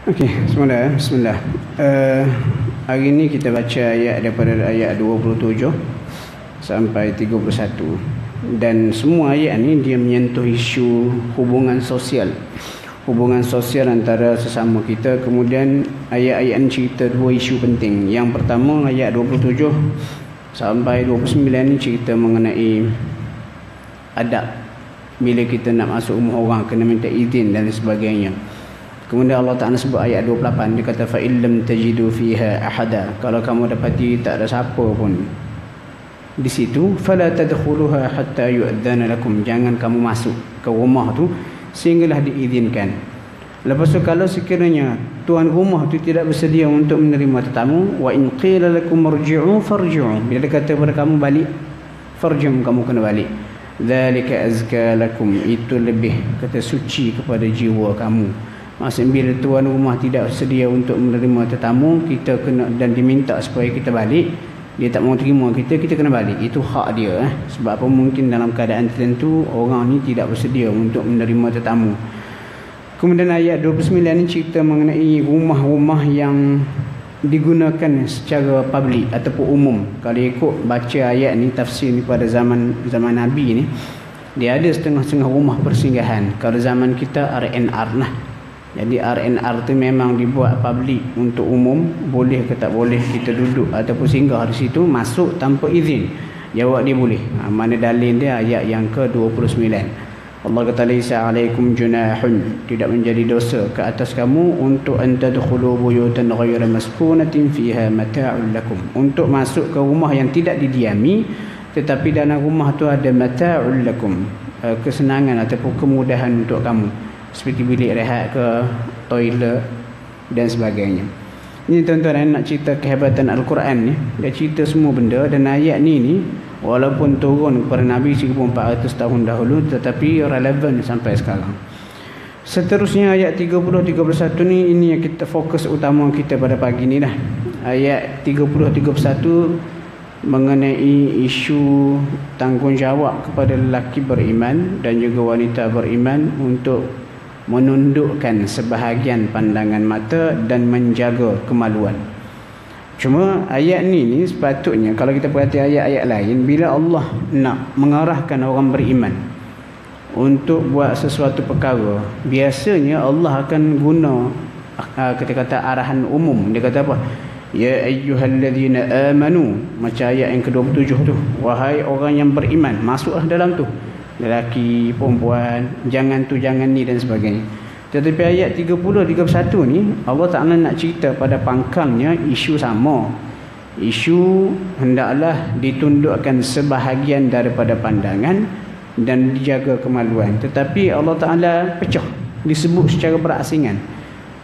Okey, bismillah. Hari ini kita baca ayat daripada ayat 27 sampai 31. Dan semua ayat ni dia menyentuh isu hubungan sosial. Hubungan sosial antara sesama kita. Kemudian ayat-ayat ni cerita dua isu penting. Yang pertama ayat 27 sampai 29 ni cerita mengenai adab bila kita nak masuk rumah orang, kena minta izin dan sebagainya. Kemudian Allah Ta'ala sebut ayat 28, dia kata fa illam tajidu fiha ahada, kalau kamu dapati tak ada siapa pun di situ, fala tadkhuluha hatta yu'dzana lakum, jangan kamu masuk ke rumah tu sehinggalah diizinkan. Lepas tu kalau sekiranya tuan rumah tu tidak bersedia untuk menerima tetamu, wa in qila lakum marji'u farji'u, bila dia kata kepada kamu balik, farji'u, kamu kena balik. Dzalika azka lakum, itu lebih kata suci kepada jiwa kamu. Maksudnya bila tuan rumah tidak sedia untuk menerima tetamu, kita kena dan diminta supaya kita balik, dia tak mau terima kita, kita kena balik. Itu hak dia. Sebab apa, mungkin dalam keadaan tertentu orang ni tidak bersedia untuk menerima tetamu. Kemudian ayat 29 ni cerita mengenai rumah-rumah yang digunakan secara public ataupun umum. Kalau ikut baca ayat ni, tafsir ni pada zaman Nabi ni, dia ada setengah-setengah rumah persinggahan. Kalau zaman kita RNR lah. Jadi RNR tu memang dibuat public untuk umum, boleh ke tak boleh kita duduk ataupun singgah di situ, masuk tanpa izin. Jawab dia boleh. Mana dalil dia? Ayat yang ke-29. Allah kata laisa alaikum junahun, tidak menjadi dosa ke atas kamu untuk antadkhulu buyutan ghayra maskunatin fiha mata'un lakum, untuk masuk ke rumah yang tidak didiami tetapi dalam rumah tu ada mata'un lakum, kesenangan ataupun kemudahan untuk kamu, seperti bilik rehat ke, toilet dan sebagainya. Ini tuan-tuan nak cerita kehebatan Al-Quran ni, dia cerita semua benda. Dan ayat ni walaupun turun kepada Nabi 1400 tahun dahulu, tetapi relevan sampai sekarang. Seterusnya ayat 30-31 ni, ini yang kita fokus utama kita pada pagi ni dah. Ayat 30-31 mengenai isu tanggungjawab kepada lelaki beriman dan juga wanita beriman untuk menundukkan sebahagian pandangan mata dan menjaga kemaluan. Cuma ayat ni sepatutnya kalau kita perhati ayat-ayat lain, bila Allah nak mengarahkan orang beriman untuk buat sesuatu perkara, biasanya Allah akan guna kata-kata arahan umum. Dia kata apa? Ya ayyuhalladzina amanu, macam ayat yang ke-27 tu, wahai orang yang beriman, masuklah dalam tu, lelaki, perempuan, jangan tu, jangan ni dan sebagainya. Tetapi ayat 30-31 ni Allah Ta'ala nak cerita pada pangkalnya isu sama. Isu hendaklah ditundukkan sebahagian daripada pandangan dan dijaga kemaluan. Tetapi Allah Ta'ala pecah, disebut secara berasingan.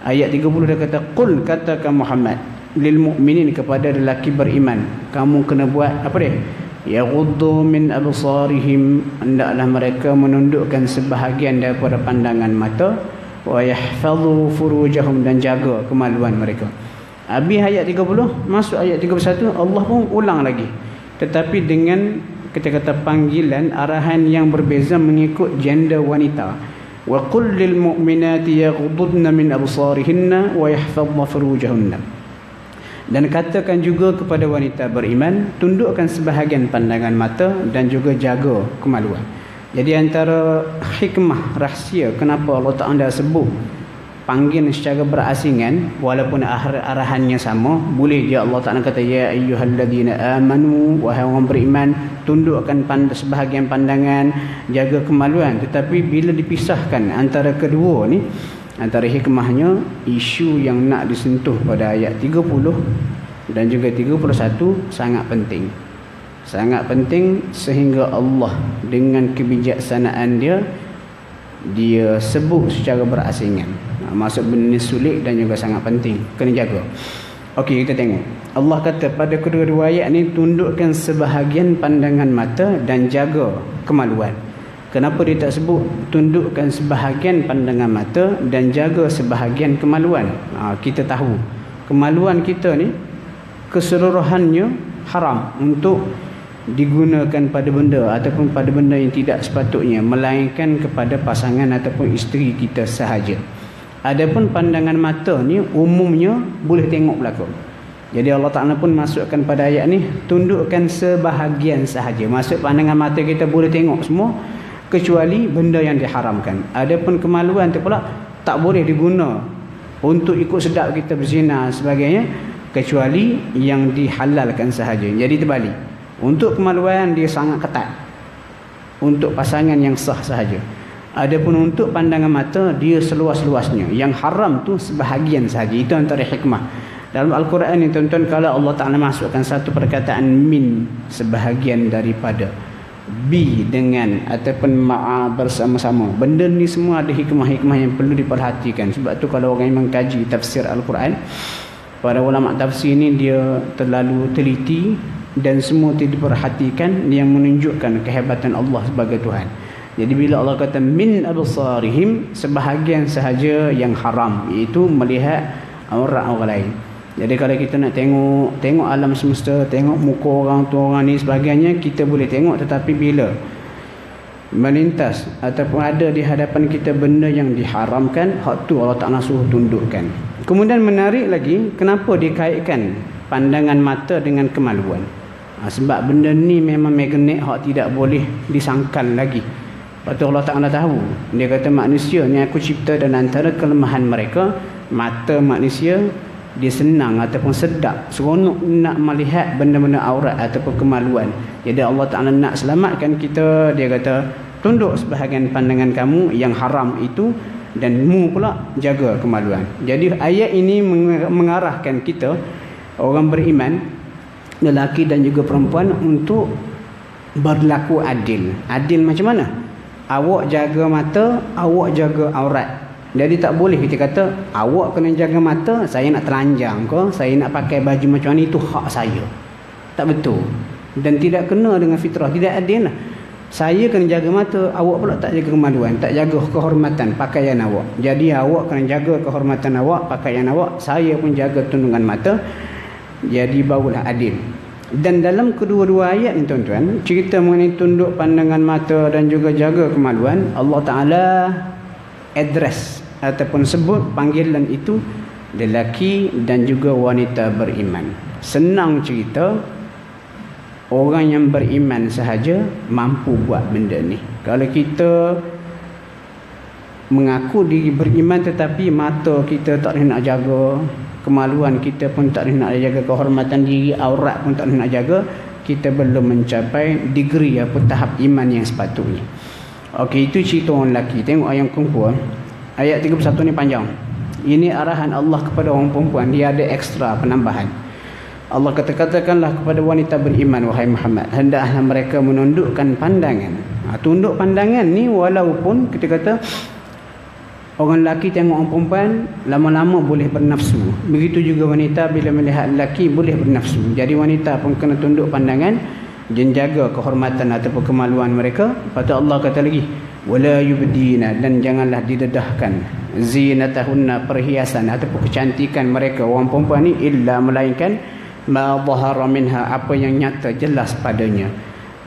Ayat 30 dia kata, qul, katakan Muhammad, lil mu'minin, kepada lelaki beriman, kamu kena buat apa dia? Yaghuddu min absarihim, hendaklah mereka menundukkan sebahagian daripada pandangan mata, wa yahfazu furujahum, dan jaga kemaluan mereka. Habis ayat 30, masuk ayat 31, Allah pun ulang lagi, tetapi dengan kata-kata panggilan arahan yang berbeza mengikut gender wanita. Wa qul lil mu'minati yaghuddna min absarihinna wa yahfazna furujahunna, dan katakan juga kepada wanita beriman, tundukkan sebahagian pandangan mata dan juga jaga kemaluan. Jadi antara hikmah rahsia kenapa Allah Ta'ala sebut panggil secara berasingan walaupun arahannya sama, boleh je Allah Ta'ala kata ya ayyuhalladzina amanu, wahai orang beriman, tundukkan sebahagian pandangan, jaga kemaluan. Tetapi bila dipisahkan antara kedua ni, antara hikmahnya, isu yang nak disentuh pada ayat 30 dan juga 31 sangat penting. Sangat penting sehingga Allah dengan kebijaksanaan dia sebut secara berasingan. Maksud benda ni sulit dan juga sangat penting, kena jaga. Okey, kita tengok. Allah kata pada kedua-dua ayat ni, tundukkan sebahagian pandangan mata dan jaga kemaluan. Kenapa dia tak sebut tundukkan sebahagian pandangan mata dan jaga sebahagian kemaluan? Kita tahu kemaluan kita ni keseluruhannya haram untuk digunakan pada benda ataupun pada benda yang tidak sepatutnya, melainkan kepada pasangan ataupun isteri kita sahaja. Adapun pandangan mata ni umumnya boleh tengok belakang. Jadi Allah Ta'ala pun masukkan pada ayat ni, tundukkan sebahagian sahaja. Maksud pandangan mata kita boleh tengok semua kecuali benda yang diharamkan. Adapun kemaluan tu pula tak boleh diguna untuk ikut sedap kita berzina sebagainya kecuali yang dihalalkan sahaja. Jadi terbalik. Untuk kemaluan dia sangat ketat. Untuk pasangan yang sah sahaja. Adapun untuk pandangan mata dia seluas-luasnya. Yang haram tu sebahagian sahaja. Itu antara hikmah. Dalam Al-Quran ni tuan-tuan, kalau Allah Ta'ala masukkan satu perkataan min, sebahagian daripada, bi dengan ataupun ma'a bersama-sama, benda ni semua ada hikmah-hikmah yang perlu diperhatikan. Sebab tu kalau orang yang mengkaji tafsir Al-Quran, para ulama tafsir ni dia terlalu teliti dan semua diperhatikan, yang menunjukkan kehebatan Allah sebagai Tuhan. Jadi bila Allah kata min absarihim, sebahagian sahaja yang haram, iaitu melihat aurat orang lain. Jadi kalau kita nak tengok alam semesta, tengok muka orang tu, orang ni sebagainya, kita boleh tengok. Tetapi bila melintas ataupun ada di hadapan kita benda yang diharamkan, hak tu Allah Ta'ala suruh tundukkan. Kemudian menarik lagi, kenapa dikaitkan pandangan mata dengan kemaluan? Sebab benda ni memang magnet, hak tidak boleh disangkal lagi. Lepas tu Allah Ta'ala tahu. Dia kata manusia ni aku cipta, dan antara kelemahan mereka, mata manusia dia senang ataupun sedap, seronok nak melihat benda-benda aurat ataupun kemaluan. Jadi Allah Ta'ala nak selamatkan kita, dia kata tunduk sebahagian pandangan kamu yang haram itu, dan mu pula jaga kemaluan. Jadi ayat ini mengarahkan kita orang beriman, lelaki dan juga perempuan, untuk berlaku adil. Adil macam mana? Awak jaga mata, awak jaga aurat. Jadi tak boleh kita kata awak kena jaga mata, saya nak telanjang ke, saya nak pakai baju macam ni, itu hak saya. Tak betul. Dan tidak kena dengan fitrah, tidak adil lah. Saya kena jaga mata, awak pula tak jaga kemaluan, tak jaga kehormatan pakaian awak. Jadi awak kena jaga kehormatan awak, pakaian awak, saya pun jaga tundungan mata. Jadi barulah adil. Dan dalam kedua-dua ayat ni tuan-tuan, cerita mengenai tunduk pandangan mata dan juga jaga kemaluan, Allah Ta'ala address ataupun sebut panggilan itu lelaki dan juga wanita beriman. Senang cerita, orang yang beriman sahaja mampu buat benda ni. Kalau kita mengaku diri beriman tetapi mata kita tak boleh nak jaga, kemaluan kita pun tak boleh nak jaga, kehormatan diri, aurat pun tak boleh nak jaga, kita belum mencapai degree apa tahap iman yang sepatutnya. Okey, itu cerita orang lelaki. Tengok ayat perempuan. Ayat 31 ni panjang. Ini arahan Allah kepada orang perempuan. Dia ada ekstra penambahan. Allah katakanlah kepada wanita beriman, wahai Muhammad, hendaklah mereka menundukkan pandangan. Tunduk pandangan ni walaupun kita kata orang lelaki tengok orang perempuan, lama-lama boleh bernafsu. Begitu juga wanita bila melihat lelaki boleh bernafsu. Jadi wanita pun kena tunduk pandangan, menjaga kehormatan ataupun kemaluan mereka. Lepas tu Allah kata lagi, wala yubdina, dan janganlah didedahkan, zinatahunna, perhiasan ataupun kecantikan mereka orang perempuan ni, illa melainkan ma zahara minha, apa yang nyata jelas padanya.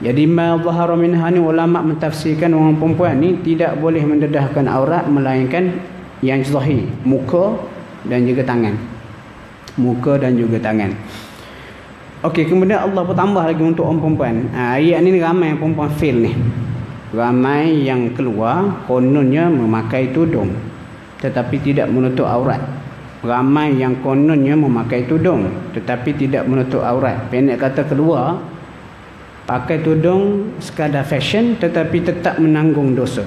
Jadi ma zahara minha ni ulama mentafsirkan orang perempuan ni tidak boleh mendedahkan aurat melainkan yang zahir, muka dan juga tangan. Muka dan juga tangan. Okey, kemudian Allah bertambah lagi untuk orang perempuan. Ayat ni ramai yang perempuan fail ni. Ramai yang keluar kononnya memakai tudung tetapi tidak menutup aurat. Ramai yang kononnya memakai tudung tetapi tidak menutup aurat. Pendek kata keluar pakai tudung sekadar fashion tetapi tetap menanggung dosa.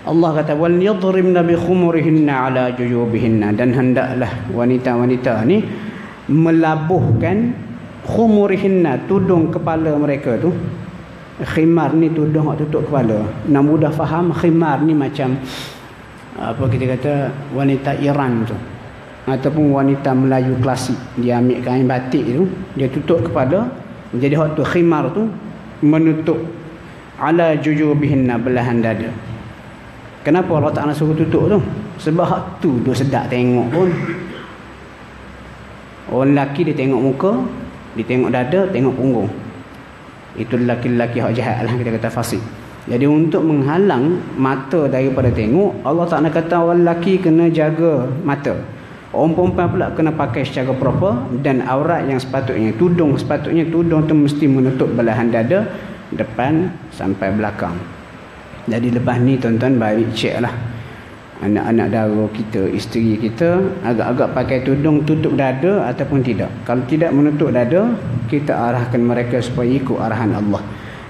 Allah kata wal yadribna bi khumurihinna ala jujubihinna, dan hendaklah wanita-wanita ni melabuhkan khumurihinna, tudung kepala mereka tu. Khimar ni tudung yang tutup kepala. Nak mudah faham, khimar ni macam apa kita kata wanita Iran tu ataupun wanita Melayu klasik. Dia ambil kain batik tu, dia tutup kepala. Jadi hak tu khimar tu menutup ala jujubihinna, belahan dada. Kenapa Allah Ta'ala suruh tutup tu? Sebab hak tu dia sedap tengok pun. Orang lelaki dia tengok muka, dia tengok dada, tengok punggung. Itu lelaki-lelaki hak jahat lah, kita kata fasik. Jadi untuk menghalang mata daripada tengok, Allah Ta'ala kata orang lelaki kena jaga mata. Orang perempuan pula kena pakai secara proper, dan aurat yang sepatutnya, tudung tu mesti menutup belahan dada depan sampai belakang. Jadi lepas ni tuan-tuan baik cek lah anak-anak dara kita, isteri kita agak-agak pakai tudung tutup dada ataupun tidak. Kalau tidak menutup dada, kita arahkan mereka supaya ikut arahan Allah.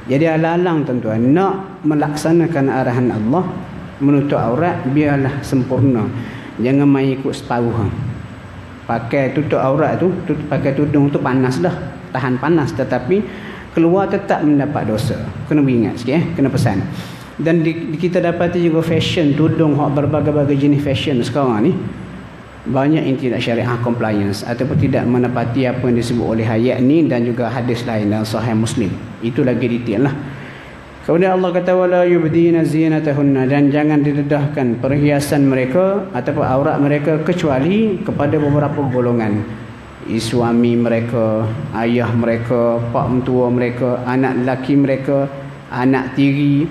Jadi alang-alang tuan-tuan nak melaksanakan arahan Allah, menutup aurat, biarlah sempurna. Jangan main ikut separuh. Pakai tutup aurat tu, pakai tudung tu panas dah, tahan panas, tetapi keluar tetap mendapat dosa. Kena beringat sikit, kena pesan. Dan kita dapati juga fashion tudung, berbagai-bagai jenis fashion sekarang ni banyak yang tidak syariah compliance ataupun tidak menepati apa yang disebut oleh ayat ni dan juga hadis lain dalam Sahih Muslim. Itu lagi detail lah. Kemudian Allah kata wala yubdina zinatahunna, dan jangan didedahkan perhiasan mereka ataupun aurat mereka kecuali kepada beberapa golongan. Suami mereka, ayah mereka, pak mentua mereka, anak lelaki mereka, anak tiri,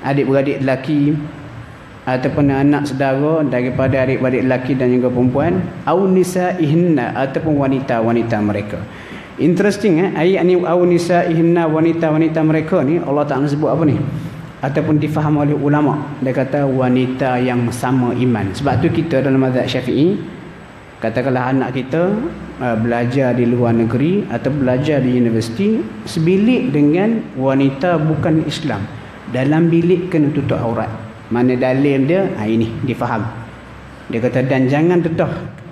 adik-beradik lelaki, ataupun anak saudara daripada adik-beradik lelaki dan juga perempuan, au nisaihinna, ataupun wanita-wanita mereka. Interesting ayat ni, au nisaihinna, wanita-wanita mereka ni Allah Ta'ala sebut apa ni? Ataupun difaham oleh ulama, dia kata wanita yang sama iman. Sebab tu kita dalam mazhab Syafi'i, katakanlah anak kita belajar di luar negeri atau belajar di universiti, sebilik dengan wanita bukan Islam, dalam bilik kena tutup aurat. Mana dalil dia? Ini difaham. Dia kata dan jangan dedah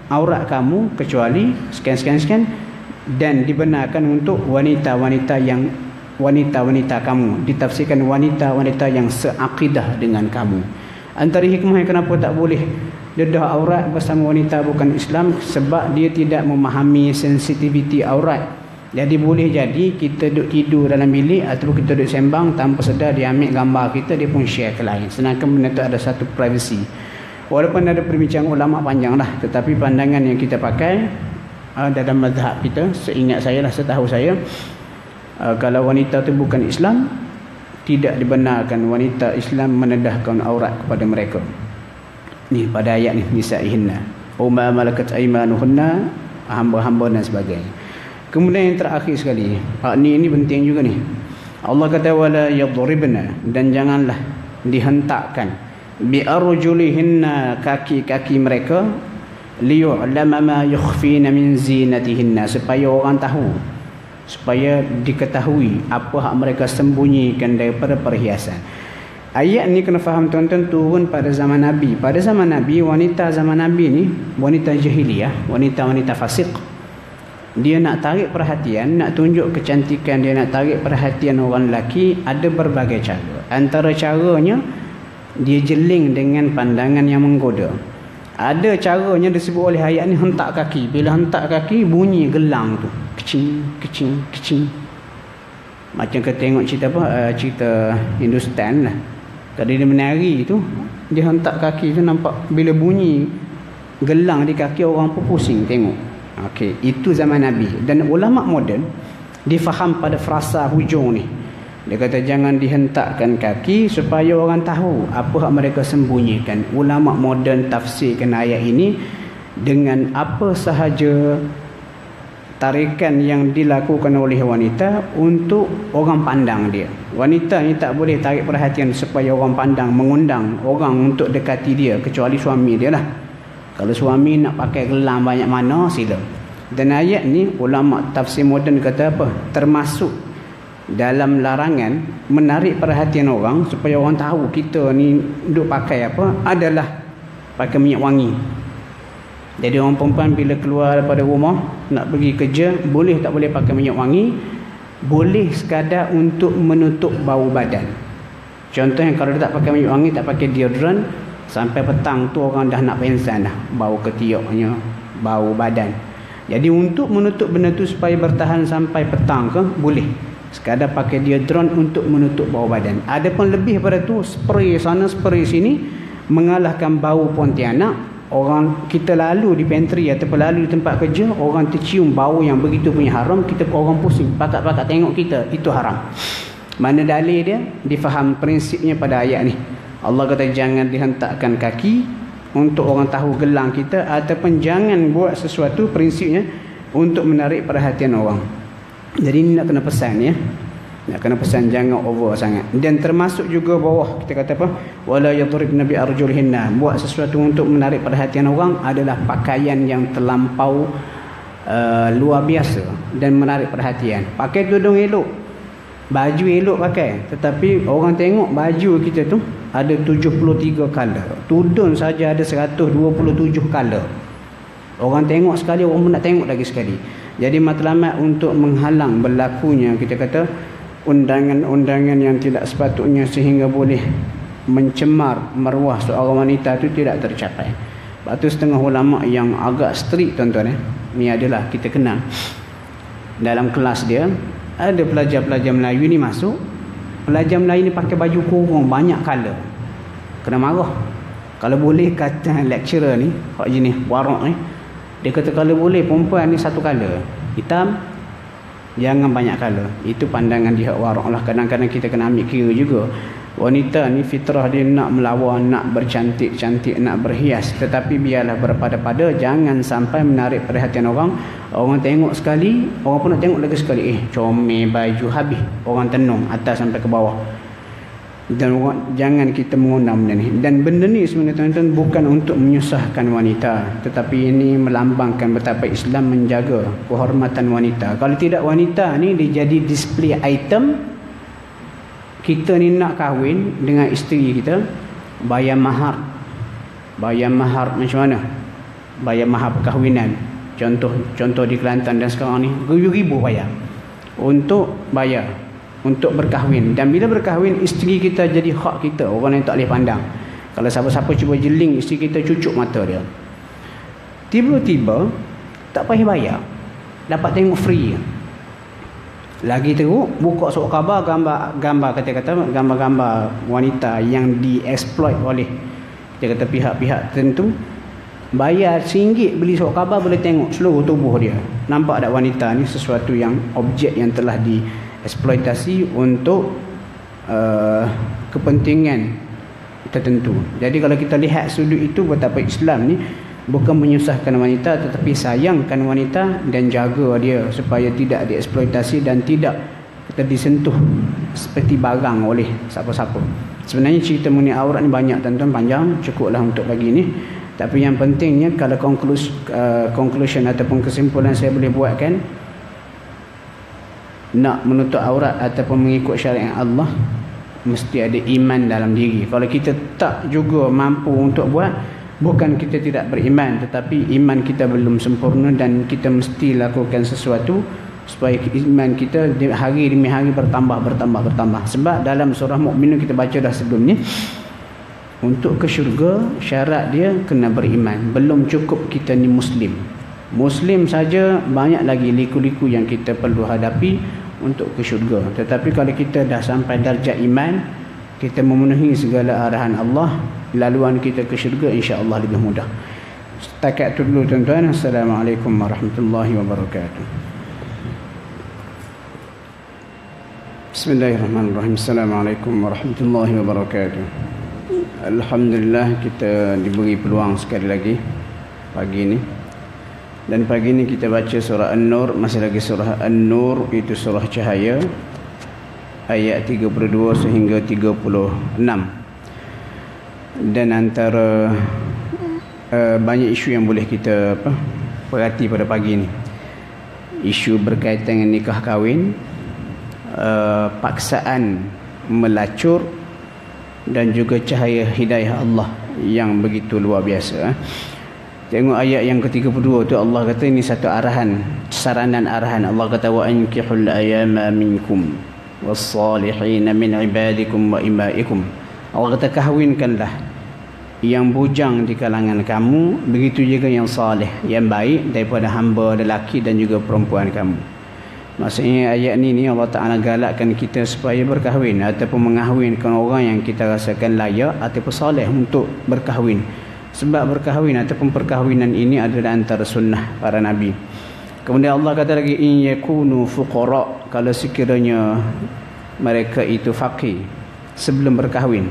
aurat kamu kecuali sekian dan dibenarkan untuk wanita-wanita kamu. Ditafsirkan wanita-wanita yang seakidah dengan kamu. Antara hikmah kenapa tak boleh dedah aurat bersama wanita bukan Islam, sebab dia tidak memahami sensitiviti aurat. Jadi boleh jadi kita duduk tidur dalam bilik ataupun kita duduk sembang, tanpa sedar dia ambil gambar kita, dia pun share ke lain. Sedangkan benda tu ada satu privacy. Walaupun ada perbincangan ulama panjang lah, tetapi pandangan yang kita pakai dalam mazhab kita, seingat saya lah, setahu saya, kalau wanita tu bukan Islam, tidak dibenarkan wanita Islam menedahkan aurat kepada mereka. Ni pada ayat ni, nisaihinna wa ma malakat aymanuhunna, hamba-hamba dan sebagainya. Kemudian yang terakhir sekali, ini penting juga ni. Allah kata wala yadribna, dan janganlah dihentakkan bi arjulihinna, kaki-kaki mereka, liyu'lama ma yukhfina min zinatihinna, supaya orang tahu, supaya diketahui apa hak mereka sembunyikan daripada perhiasan. Ayat ni kena faham tuan-tuan, turun pada zaman Nabi. Pada zaman Nabi, wanita zaman Nabi ni wanita jahiliyah, wanita-wanita fasik. Dia nak tarik perhatian, nak tunjuk kecantikan dia, nak tarik perhatian orang lelaki, ada berbagai cara. Antara caranya, dia jeling dengan pandangan yang menggoda. Ada caranya disebut oleh ayat ni, hentak kaki. Bila hentak kaki, bunyi gelang tu, kecing, kecing, kecing. Macam kita tengok cerita apa, cerita Hindustan lah. Kalau dia menari tu, dia hentak kaki tu, nampak bila bunyi gelang di kaki, orang pun pusing tengok. Okey, itu zaman Nabi. Dan ulama moden difaham pada frasa hujung ni. Dia kata jangan dihentakkan kaki supaya orang tahu apa yang mereka sembunyikan. Ulama moden tafsirkan ayat ini dengan apa sahaja tarikan yang dilakukan oleh wanita untuk orang pandang dia. Wanita ni tak boleh tarik perhatian supaya orang pandang, mengundang orang untuk dekati dia, kecuali suami dia lah. Kalau suami nak pakai gelang banyak mana, sila. Dan ayat ni ulama tafsir moden kata apa? Termasuk dalam larangan menarik perhatian orang supaya orang tahu kita ni duk pakai apa, adalah pakai minyak wangi. Jadi orang perempuan bila keluar daripada rumah nak pergi kerja, boleh tak boleh pakai minyak wangi? Boleh sekadar untuk menutup bau badan. Contohnya kalau dia tak pakai minyak wangi, tak pakai deodorant, sampai petang tu orang dah nak pengsan dah, bau ketiaknya, bau badan. Jadi untuk menutup benda tu supaya bertahan sampai petang ke, boleh. Sekadar pakai deodorant untuk menutup bau badan. Ada pun lebih pada tu, spray sana spray sini, mengalahkan bau Pontianak. Orang kita lalu di pantry ataupun lalu di tempat kerja, orang tercium bau yang begitu punya haram, kita orang pusing, pakat-pakat tengok kita, itu haram. Mana dalil dia? Difaham prinsipnya pada ayat ni. Allah kata jangan dihentakkan kaki untuk orang tahu gelang kita, ataupun jangan buat sesuatu prinsipnya untuk menarik perhatian orang. Jadi ni nak kena pesan ya. Nak kena pesan jangan over sangat. Dan termasuk juga bawah kita kata apa? Wala yadribna bi arjulihinna. Buat sesuatu untuk menarik perhatian orang adalah pakaian yang terlampau luar biasa dan menarik perhatian. Pakai tudung elok, baju elok pakai, tetapi orang tengok baju kita tu ada 73 color. Tudung saja ada 127 color. Orang tengok sekali, orang pun nak tengok lagi sekali. Jadi matlamat untuk menghalang berlakunya kita kata undangan-undangan yang tidak sepatutnya sehingga boleh mencemar maruah seorang wanita itu tidak tercapai. Sebab tu setengah ulama yang agak strict tuan-tuan ni adalah kita kenal. Dalam kelas dia ada pelajar-pelajar Melayu ni masuk. Pelajar Melayu ni pakai baju kurung banyak color. Kena marah. Kalau boleh kata lecturer ni, hak jenis warak ni, dia kata kalau boleh perempuan ni satu color, hitam, jangan banyak color. Itu pandangan dia warak lah. Kadang-kadang kita kena ambil kira juga. Wanita ni fitrah dia nak melawan, nak bercantik-cantik, nak berhias. Tetapi biarlah berpada-pada, jangan sampai menarik perhatian orang. Orang tengok sekali, orang pun nak tengok lagi sekali. Comel baju habis. Orang tenung atas sampai ke bawah. Dan jangan kita mengundang benda ni. Dan benda ni sebenarnya tuan-tuan bukan untuk menyusahkan wanita, tetapi ini melambangkan betapa Islam menjaga kehormatan wanita. Kalau tidak, wanita ni dia jadi display item. Kita ni nak kahwin dengan isteri kita, bayar mahar. Bayar mahar macam mana? Bayar mahar perkahwinan. Contoh di Kelantan dan sekarang ni ribu-ribu bayar untuk bayar untuk berkahwin. Dan bila berkahwin, isteri kita jadi hak kita, orang lain tak boleh pandang. Kalau siapa-siapa cuba jeling isteri kita, cucuk mata dia. Tiba-tiba tak payah bayar, dapat tengok free. Lagi teruk, buka surat khabar gambar kata-kata gambar-gambar wanita yang dieksploit oleh kita kata pihak-pihak tertentu. Bayar RM1 beli surat khabar, boleh tengok seluruh tubuh dia. Nampak tak wanita ni sesuatu yang objek yang telah dieksploitasi untuk kepentingan tertentu. Jadi kalau kita lihat sudut itu, betapa Islam ni bukan menyusahkan wanita, tetapi sayangkan wanita dan jaga dia supaya tidak dieksploitasi dan tidak kita disentuh seperti barang oleh siapa-siapa. Sebenarnya cerita mengenai aurat ni banyak tuan-tuan, panjang, cukuplah untuk pagi ni. Tapi yang pentingnya, kalau conclusion ataupun kesimpulan saya boleh buatkan, nak menutup aurat ataupun mengikut syariat Allah, mesti ada iman dalam diri. Kalau kita tak juga mampu untuk buat, bukan kita tidak beriman, tetapi iman kita belum sempurna dan kita mesti lakukan sesuatu supaya iman kita hari demi hari bertambah. Sebab dalam surah Mukminun kita baca dah sebelum ni, untuk ke syurga syarat dia kena beriman. Belum cukup kita ni Muslim. Muslim saja banyak lagi liku-liku yang kita perlu hadapi untuk ke syurga. Tetapi kalau kita dah sampai darjah iman, kita memenuhi segala arahan Allah, laluan kita ke syurga insya-Allah lebih mudah. Setakat itu dulu tuan-tuan. Assalamualaikum warahmatullahi wabarakatuh. Bismillahirrahmanirrahim. Assalamualaikum warahmatullahi wabarakatuh. Alhamdulillah kita diberi peluang sekali lagi pagi ni. Dan pagi ni kita baca surah An-Nur, masih lagi surah An-Nur, itu surah cahaya, ayat 32 sehingga 36. Dan antara banyak isu yang boleh kita perhati pada pagi ni, isu berkaitan dengan nikah kahwin, paksaan melacur, dan juga cahaya hidayah Allah yang begitu luar biasa. Tengok ayat yang ke-32 tu, Allah kata ini satu arahan, saranan arahan. Allah kata wa ankihul ayama minkum was-salihin min ibadikum wa imaikum. Allah kata kahwinkanlah yang bujang di kalangan kamu, begitu juga yang salih, yang baik daripada hamba lelaki dan juga perempuan kamu. Maksudnya ayat ni Allah Ta'ala galakkan kita supaya berkahwin ataupun mengahwinkan orang yang kita rasakan layak ataupun soleh untuk berkahwin. Sebab berkahwin ataupun perkahwinan ini adalah antara sunnah para Nabi. Kemudian Allah kata lagi, in yakunu fuqara, kalau sekiranya mereka itu faqir sebelum berkahwin.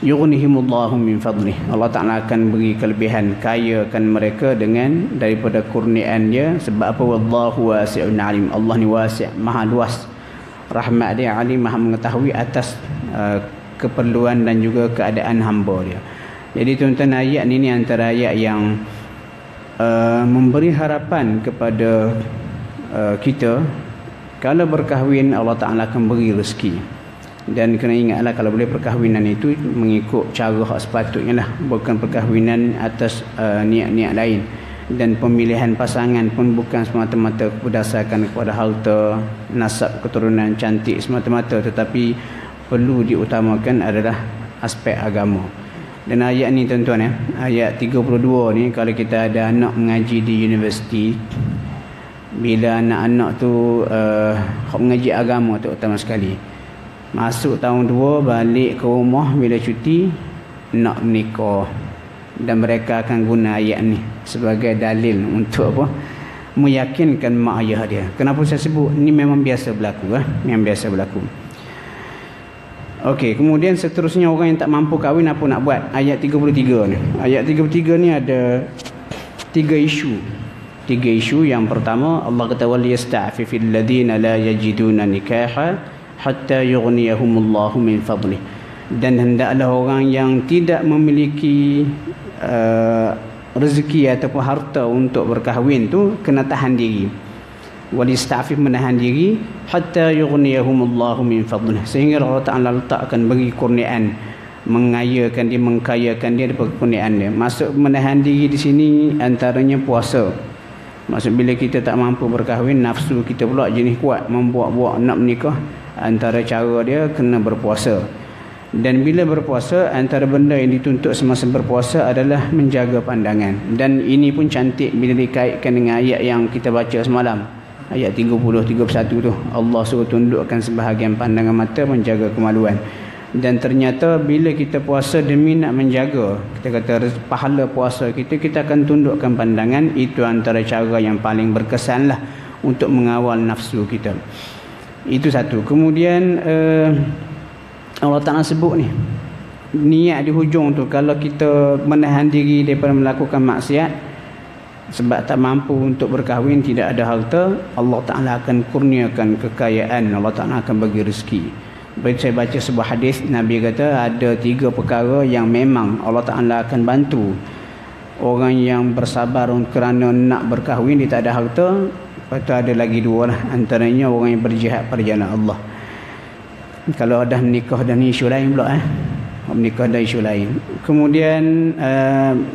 Yughnihimullahu min fadlih, Allah Ta'ala akan beri kelebihan, kayakan mereka dengan daripada kurniaan dia. Sebab apa? Wallahu wasi'un alim, Allah ni wasi', maha luas rahmat dia, alim, maha mengetahui atas keperluan dan juga keadaan hamba dia. Jadi tuan-tuan, ayat ni antara ayat yang memberi harapan kepada kita. Kalau berkahwin, Allah Ta'ala akan beri rezeki. Dan kena ingatlah, kalau boleh perkahwinan itu mengikut cara hak sepatutnya lah, bukan perkahwinan atas niat-niat lain. Dan pemilihan pasangan pun bukan semata-mata berdasarkan kepada harta, nasab, keturunan, cantik semata-mata, tetapi perlu diutamakan adalah aspek agama. Dan ayat ni tuan-tuan, ayat 32 ni, kalau kita ada anak mengaji di universiti, bila anak-anak tu mengaji agama tu utama sekali, masuk tahun 2 balik ke rumah bila cuti nak menikah, dan mereka akan guna ayat ni sebagai dalil untuk apa? Meyakinkan mak ayah dia. Kenapa saya sebut ni? Memang biasa berlaku, memang biasa berlaku. Okey, kemudian seterusnya, orang yang tak mampu kahwin apa nak buat? Ayat 33 ni. Ayat 33 ni ada 3 isu. 3 isu. Yang pertama, Allah kata wal yasta'fifil ladina la yajiduna nikaha hatta yughniyahumullahu min fadlih. Dan hendaklah orang yang tidak memiliki rezeki ataupun harta untuk berkahwin tu kena tahan diri. Walista'fif, menahan diri, hatta yughniyahumullahu min fadlih, sehingga Allah Ta'ala letakkan bagi kurniaan, mengayakan dia, mengkayakan dia daripada kurniaan dia. Maksud menahan diri di sini antaranya puasa. Maksud bila kita tak mampu berkahwin, nafsu kita pula jenis kuat, membuat-buat nak menikah, antara cara dia kena berpuasa. Dan bila berpuasa, antara benda yang dituntut semasa berpuasa adalah menjaga pandangan. Dan ini pun cantik bila dikaitkan dengan ayat yang kita baca semalam, ayat 30-31 tu. Allah suruh tundukkan sebahagian pandangan mata, menjaga kemaluan. Dan ternyata bila kita puasa demi nak menjaga, kita kata pahala puasa kita, kita akan tundukkan pandangan. Itu antara cara yang paling berkesan lah untuk mengawal nafsu kita. Itu satu. Kemudian Allah Ta'ala sebut ni, niat di hujung tu, kalau kita menahan diri daripada melakukan maksiat sebab tak mampu untuk berkahwin, tidak ada harta, Allah Ta'ala akan kurniakan kekayaan, Allah Ta'ala akan bagi rezeki. Saya baca sebuah hadis, Nabi kata ada 3 perkara yang memang Allah Ta'ala akan bantu orang yang bersabar kerana nak berkahwin, dia tak ada harta. Lepas tu ada lagi 2 lah, antaranya orang yang berjihad pada jalan Allah. Kalau dah menikah dan isu lain pula, menikah dan isu lain. Kemudian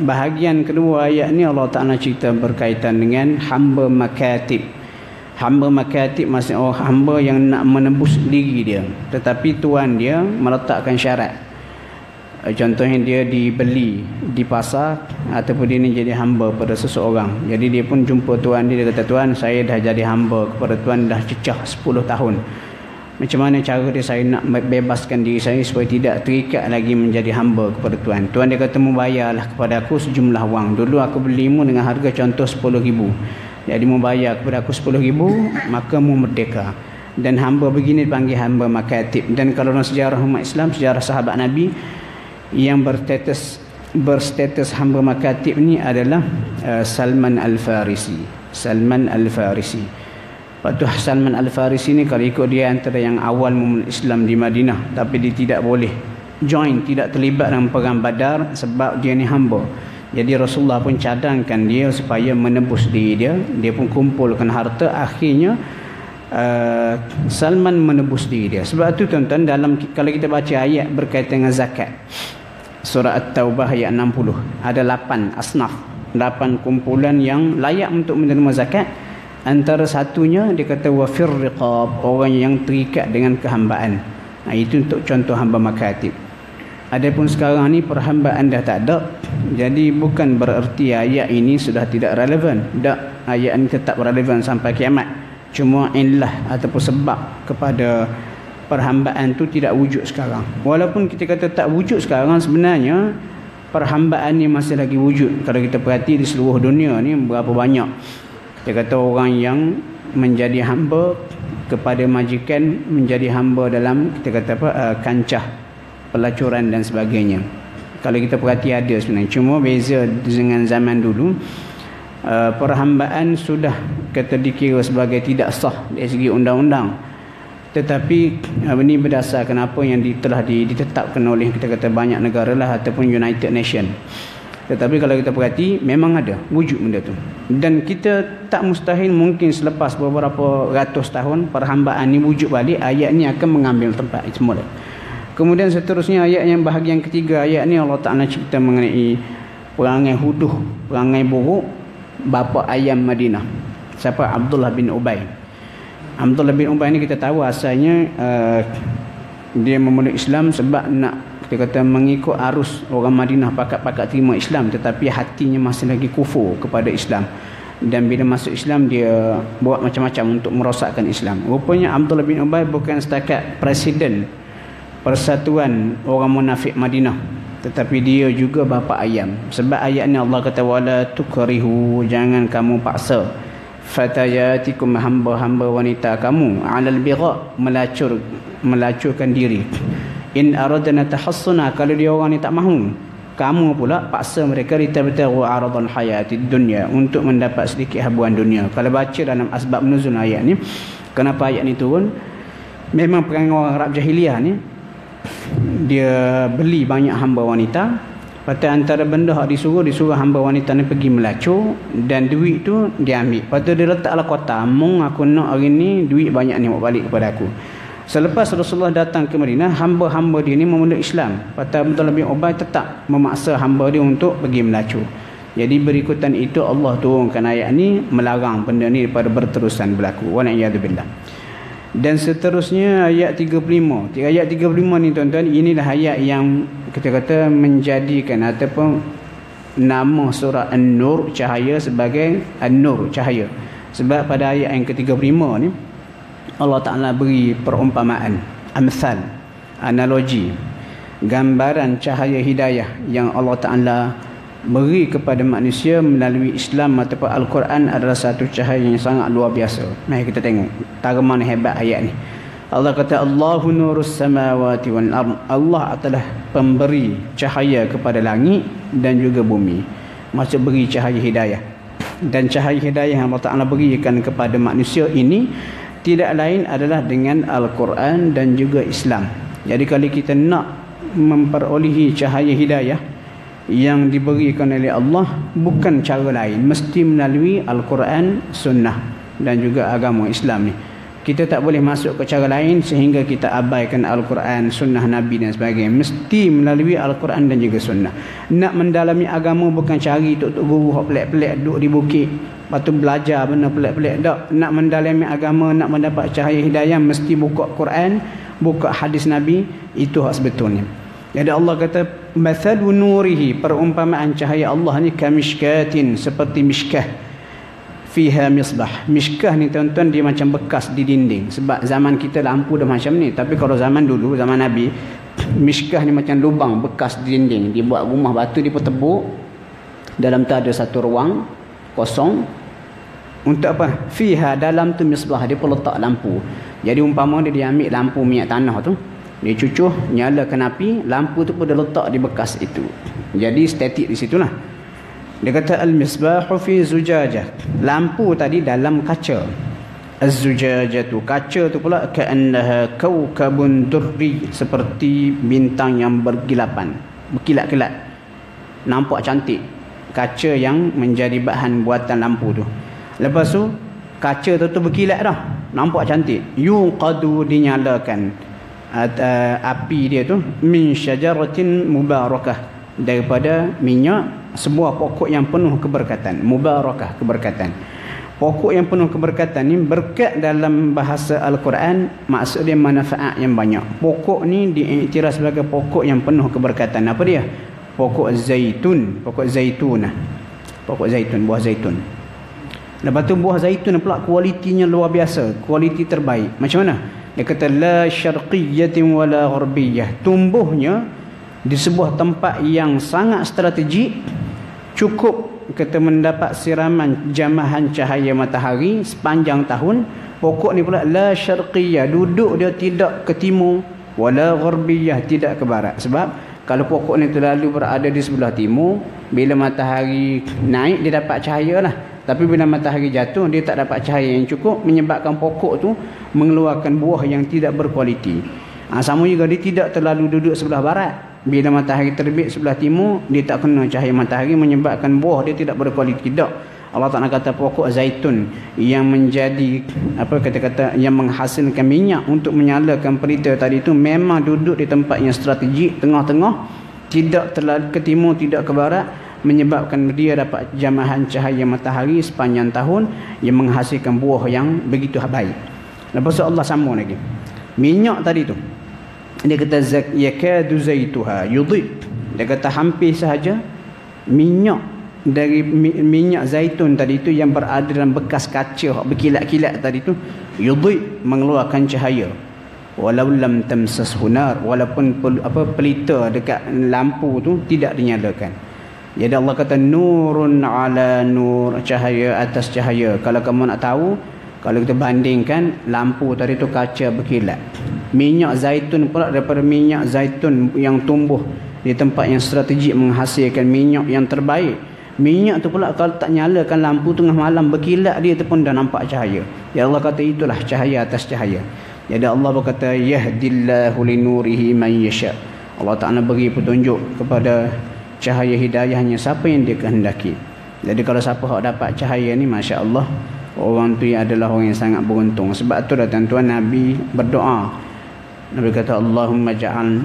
bahagian kedua ayat ni Allah Ta'ala cerita berkaitan dengan hamba makatib. Hamba makatib maksudnya hamba yang nak menembus diri dia, tetapi tuan dia meletakkan syarat. Contohnya dia dibeli di pasar, ataupun dia ni jadi hamba pada seseorang. Jadi dia pun jumpa tuan dia, dia kata, tuan, saya dah jadi hamba kepada tuan dah cecah 10 tahun. Macam mana cara dia saya nak bebaskan diri saya supaya tidak terikat lagi menjadi hamba kepada tuan? Tuan dia kata, membayarlah kepada aku sejumlah wang. Dulu aku belimu dengan harga contoh 10,000. Jadi membayar kepada aku 10,000, maka mu merdeka. Dan hamba begini dipanggil hamba makatib. Dan kalau dalam sejarah umat Islam, sejarah sahabat Nabi, yang berstatus hamba makatib ni adalah Salman Al-Farisi. Salman Al-Farisi. Waktu Salman Al-Farisi ni, kalau ikut dia antara yang awal memulai Islam di Madinah, tapi dia tidak boleh join, tidak terlibat dalam perang Badar sebab dia ni hamba. Jadi Rasulullah pun cadangkan dia supaya menebus diri dia. Dia pun kumpulkan harta. Akhirnya Salman menebus diri dia. Sebab tu tuan-tuan, kalau kita baca ayat berkaitan dengan zakat, surah At-Taubah ayat 60, ada 8 asnaf, 8 kumpulan yang layak untuk menerima zakat. Antara satunya dia kata wafir riqab, orang yang terikat dengan kehambaan. Itu untuk contoh hamba makatib. Adapun sekarang ni perhambaan dah tak ada, jadi bukan bererti ayat ini sudah tidak relevan. Tak, ayat ini tetap relevan sampai kiamat. Cuma illah ataupun sebab kepada perhambaan tu tidak wujud sekarang. Walaupun kita kata tak wujud sekarang, sebenarnya perhambaan ni masih lagi wujud. Kalau kita perhati di seluruh dunia ni berapa banyak, kita kata orang yang menjadi hamba kepada majikan menjadi hamba dalam kita kata apa kancah pelacuran dan sebagainya. Kalau kita perhati ada sebenarnya, cuma beza dengan zaman dulu, perhambaan sudah kata dikira sebagai tidak sah dari segi undang-undang, tetapi ini berdasarkan apa yang telah ditetapkan oleh kita kata banyak negara lah ataupun United Nations. Tetapi kalau kita perhati memang ada wujud benda tu, dan kita tak mustahil mungkin selepas beberapa ratus tahun perhambaan ni wujud balik, ayat ni akan mengambil tempat semula. Kemudian seterusnya ayat yang bahagian ketiga, ayat ni Allah Ta'ala cerita mengenai perangai huduh, perangai buruk bapa ayam Madinah. Siapa? Abdullah bin Ubay. Abdullah bin Ubay ni kita tahu asalnya dia memeluk Islam sebab nak kita kata mengikut arus orang Madinah pakat-pakat terima Islam, tetapi hatinya masih lagi kufur kepada Islam. Dan bila masuk Islam dia buat macam-macam untuk merosakkan Islam. Rupanya Abdullah bin Ubay bukan setakat presiden persatuan orang munafik Madinah, tetapi dia juga bapa ayam. Sebab ayat ni Allah kata wala tukrihu, jangan kamu paksa fatayatikum, hamba-hamba wanita kamu, alal bigha, melacurkan diri. In aradna tahassuna, kalau dia orang ni tak mahu, kamu pula paksa mereka litabtaghu aradul hayatid dunya, untuk mendapat sedikit habuan dunia. Kalau baca dalam asbab nuzul ayat ni, kenapa ayat ni turun, memang perangai orang Arab jahiliah ni, dia beli banyak hamba wanita. Lepas antara benda yang disuruh hamba wanita ni pergi melacur, dan duit tu dia ambil. Lepas tu dia letaklah kota, mung aku nak hari ni duit banyak ni bawa balik kepada aku. Selepas Rasulullah datang ke Madinah, hamba-hamba dia ni memeluk Islam. Lepas tu Abdullah bin Ubay tetap memaksa hamba dia untuk pergi melacur. Jadi berikutan itu Allah turunkan ayat ni melarang benda ni daripada berterusan berlaku. Wala'iyadzubillah. Dan seterusnya ayat 35. Ayat 35 ni tuan-tuan, inilah ayat yang kita kata menjadikan ataupun nama surah An-Nur, cahaya, sebagai An-Nur, cahaya. Sebab pada ayat yang ke-35 ni Allah Ta'ala beri perumpamaan, amsal, analogi, gambaran cahaya hidayah yang Allah Ta'ala beri kepada manusia melalui Islam ataupun Al-Quran adalah satu cahaya yang sangat luar biasa. Mari kita tengok tarjemah hebat ayat ni. Allah kata Allahu nurus samawati wal ard, Allah adalah pemberi cahaya kepada langit dan juga bumi. Maksud beri cahaya hidayah. Dan cahaya hidayah yang Allah Ta'ala berikan kepada manusia ini tidak lain adalah dengan Al-Quran dan juga Islam. Jadi kalau kita nak memperolehi cahaya hidayah yang diberikan oleh Allah, bukan cara lain, mesti melalui Al-Quran, Sunnah dan juga agama Islam ni. Kita tak boleh masuk ke cara lain sehingga kita abaikan Al-Quran, Sunnah Nabi dan sebagainya. Mesti melalui Al-Quran dan juga Sunnah. Nak mendalami agama bukan cari tok-tok guru hok pelik-pelik duduk di bukit, lepas tu belajar benda pelik-pelik. Tak. Nak mendalami agama, nak mendapat cahaya hidayah, mesti buka Quran, buka hadis Nabi. Itu hak sebetulnya. Jadi Allah kata mathalu nurihi, perumpamaan cahaya Allah ni kamishkatin, seperti miskah, fiha misbah. Miskah ni tuan-tuan dia macam bekas di dinding. Sebab zaman kita lampu dah macam ni, tapi kalau zaman dulu, zaman Nabi, miskah ni macam lubang bekas di dinding. Dia buat rumah batu, dia pun tebuk, dalam tu ada satu ruang kosong. Untuk apa? Fiha, dalam tu misbah, dia pun letak lampu. Jadi umpama dia ambil lampu minyak tanah tu, dia cucuh, nyalakan api, lampu tu pun dia letak di bekas itu. Jadi statik di situlah. Dia kata al-misbahu fi zujajah, lampu tadi dalam kaca. Az-zujajah tu, kaca tu pula ka'annaha kaukabun durri, seperti bintang yang berkilapan, berkilat-kilat, nampak cantik. Kaca yang menjadi bahan buatan lampu tu. Lepas tu kaca tu berkilat dah, nampak cantik. Yuqadu, dinyalakan api dia tu min syajaratin mubarakah, daripada minyak sebuah pokok yang penuh keberkatan. Mubarakah, keberkatan. Pokok yang penuh keberkatan ni, berkat dalam bahasa Al-Quran maksud dia manfaat yang banyak. Pokok ni diiktiraf sebagai pokok yang penuh keberkatan. Apa dia? Pokok zaitun, pokok zaitunah. Pokok zaitun, buah zaitun. Lepas tu buah zaitun pula kualitinya luar biasa, kualiti terbaik. Macam mana? Dia kata la syarqiyyatin wala gharbiyyah, tumbuhnya di sebuah tempat yang sangat strategik, cukup kita mendapat siraman jamahan cahaya matahari sepanjang tahun. Pokok ni pula la syarqiyah, duduk dia tidak ke timur, wala gharbiyah, tidak ke barat. Sebab kalau pokok ni terlalu berada di sebelah timur, bila matahari naik dia dapat cahaya lah. Tapi bila matahari jatuh dia tak dapat cahaya yang cukup, menyebabkan pokok tu mengeluarkan buah yang tidak berkualiti. Sama juga dia tidak terlalu duduk sebelah barat. Bila matahari terbit sebelah timur, dia tak kena cahaya matahari, menyebabkan buah dia tidak berkualiti. Tidak. Allah Ta'ala kata pokok zaitun yang menjadi kata-kata yang menghasilkan minyak untuk menyalakan pelita tadi itu memang duduk di tempat yang strategik, tengah-tengah, tidak terlalu ke timur, tidak ke barat, menyebabkan dia dapat jamahan cahaya matahari sepanjang tahun yang menghasilkan buah yang begitu baik. Lepas tu Allah sambung lagi. Minyak tadi tu, dia kata yakadu zaituha yudhi. Dia kata hampir sahaja minyak dari minyak zaitun tadi tu yang berada dalam bekas kaca berkilat-kilat tadi tu, yudhi, mengeluarkan cahaya. Walau lam tamsashu nar, walaupun pelita dekat lampu tu tidak dinyalakan. Jadi Allah kata nurun ala nur, cahaya atas cahaya. Kalau kamu nak tahu, kalau kita bandingkan lampu tadi tu kaca berkilat, minyak zaitun pula daripada minyak zaitun yang tumbuh di tempat yang strategik menghasilkan minyak yang terbaik. Minyak tu pula kalau tak nyalakan lampu tengah malam berkilat dia tu pun dah nampak cahaya. Ya Allah kata itulah cahaya atas cahaya. Jadi Allah berkata yahdillahu linurihi man yasha. Allah Ta'ala beri petunjuk kepada cahaya hidayahnya siapa yang dia kehendaki. Jadi kalau siapa yang dapat cahaya ni, Masya Allah, orang tu adalah orang yang sangat beruntung. Sebab tu dah tuan-tuan Nabi berdoa. Nabi kata Allahumma ja'al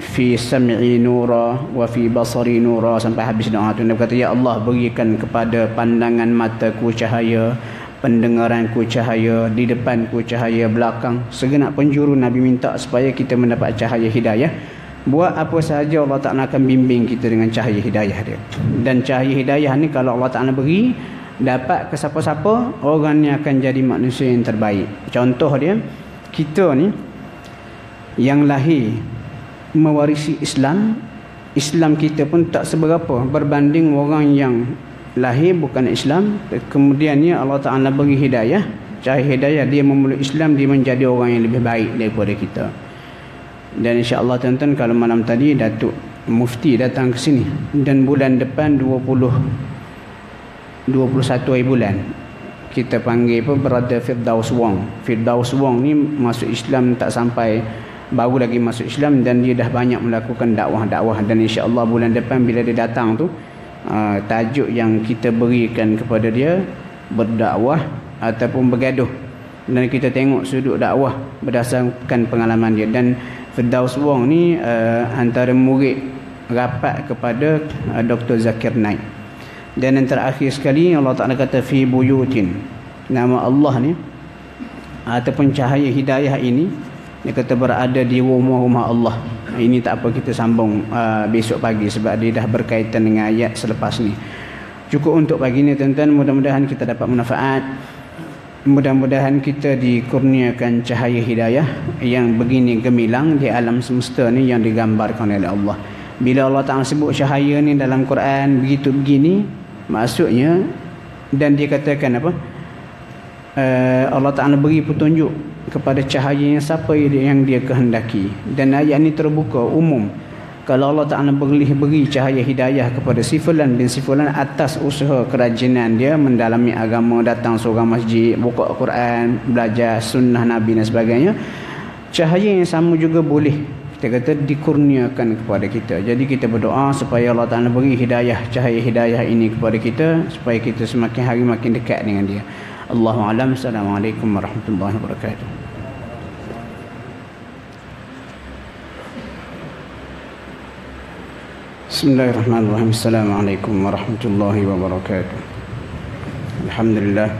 fi sam'i nura wa fi basari nura, sampai habis doa tu. Nabi kata ya Allah, berikan kepada pandangan mataku cahaya, pendengaranku cahaya, di depanku cahaya, belakang, segenap penjuru Nabi minta supaya kita mendapat cahaya hidayah. Buat apa sahaja Allah Ta'ala akan bimbing kita dengan cahaya hidayah dia. Dan cahaya hidayah ni kalau Allah Ta'ala beri, dapat ke siapa-siapa, orang ni akan jadi manusia yang terbaik. Contoh dia, kita ni yang lahir mewarisi Islam, Islam kita pun tak seberapa berbanding orang yang lahir bukan Islam. Kemudiannya Allah Ta'ala beri hidayah, cahaya hidayah, dia memeluk Islam, dia menjadi orang yang lebih baik daripada kita. Dan insya-Allah tuan-tuan, kalau malam tadi Datuk Mufti datang ke sini, dan bulan depan 21 hari bulan kita panggil Brother Firdaus Wong. Firdaus Wong ni masuk Islam tak sampai, baru lagi masuk Islam, dan dia dah banyak melakukan dakwah-dakwah. Dan insya-Allah bulan depan bila dia datang tu, tajuk yang kita berikan kepada dia berdakwah ataupun bergaduh, dan kita tengok sudut dakwah berdasarkan pengalaman dia. Dan Firdaus Wong ni antara murid rapat kepada Dr. Zakir Naik. Dan yang terakhir sekali Allah Ta'ala kata fi buyutin, nama Allah ni ataupun cahaya hidayah ini, dia kata berada di rumah-rumah Allah. Ini tak apa, kita sambung besok pagi sebab dia dah berkaitan dengan ayat selepas ni. Cukup untuk pagi ni tuan-tuan, mudah-mudahan kita dapat manfaat. Mudah-mudahan kita dikurniakan cahaya hidayah yang begini gemilang di alam semesta ni yang digambarkan oleh Allah. Bila Allah Ta'ala sebut cahaya ni dalam Quran begitu begini, maksudnya, dan dia katakan apa? Allah Ta'ala beri petunjuk kepada cahaya yang siapa yang dia kehendaki. Dan ayat ni terbuka umum. Kalau Allah Ta'ala beri cahaya hidayah kepada si fulan bin si fulan atas usaha kerajinan dia mendalami agama, datang seorang masjid, buka Quran, belajar sunnah Nabi dan sebagainya, cahaya yang sama juga boleh kita kata dikurniakan kepada kita. Jadi kita berdoa supaya Allah Ta'ala beri hidayah, cahaya hidayah ini kepada kita, supaya kita semakin hari makin dekat dengan dia. Allahu a'lam. Assalamualaikum warahmatullahi wabarakatuh. Bismillahirrahmanirrahim. Assalamualaikum warahmatullahi wabarakatuh. Alhamdulillah,